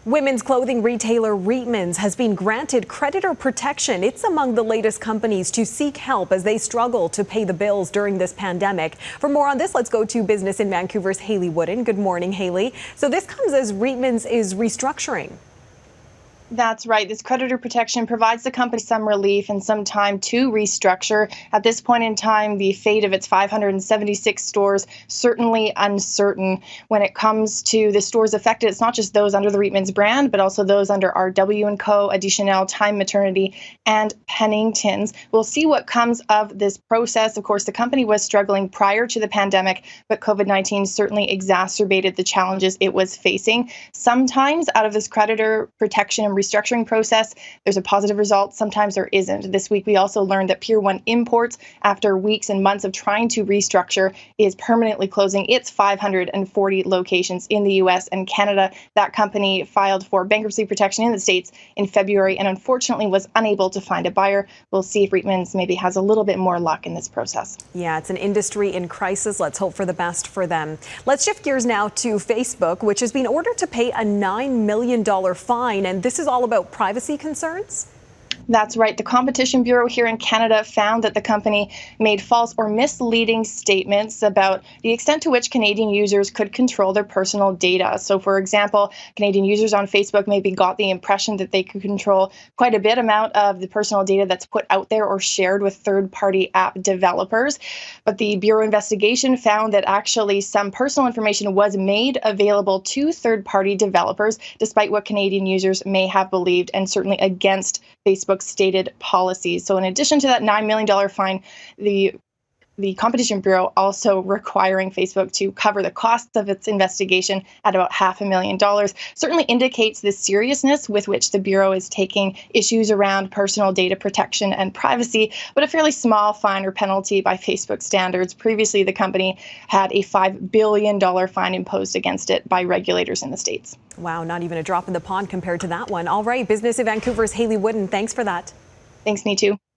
Women's clothing retailer Reitmans has been granted creditor protection. It's among the latest companies to seek help as they struggle to pay the bills during this pandemic. For more on this, let's go to Business in Vancouver's Haley Wooden. Good morning, Haley. So this comes as Reitmans is restructuring. That's right. This creditor protection provides the company some relief and some time to restructure. At this point in time, the fate of its 576 stores certainly uncertain. When it comes to the stores affected, it's not just those under the Reitmans brand, but also those under RW & Co., Additionelle, Time Maternity, and Pennington's. We'll see what comes of this process. Of course, the company was struggling prior to the pandemic, but COVID-19 certainly exacerbated the challenges it was facing. Sometimes out of this creditor protection and restructuring process, there's a positive result. Sometimes there isn't. This week, we also learned that Pier 1 Imports, after weeks and months of trying to restructure, is permanently closing its 540 locations in the U.S. and Canada. That company filed for bankruptcy protection in the States in February and unfortunately was unable to find a buyer. We'll see if Reitmans maybe has a little bit more luck in this process. Yeah, it's an industry in crisis. Let's hope for the best for them. Let's shift gears now to Facebook, which has been ordered to pay a $9 million fine, and this is all about privacy concerns? That's right. The Competition Bureau here in Canada found that the company made false or misleading statements about the extent to which Canadian users could control their personal data. So, for example, Canadian users on Facebook maybe got the impression that they could control quite a bit amount of the personal data that's put out there or shared with third-party app developers. But the Bureau investigation found that actually some personal information was made available to third-party developers, despite what Canadian users may have believed, and certainly against Facebook's stated policies. So in addition to that $9 million fine, the Competition Bureau also requiring Facebook to cover the costs of its investigation at about $500,000 certainly indicates the seriousness with which the Bureau is taking issues around personal data protection and privacy, but a fairly small fine or penalty by Facebook standards. Previously, the company had a $5 billion fine imposed against it by regulators in the States. Wow, not even a drop in the pond compared to that one. All right, Business in Vancouver's Haley Wooden, thanks for that. Thanks, me too.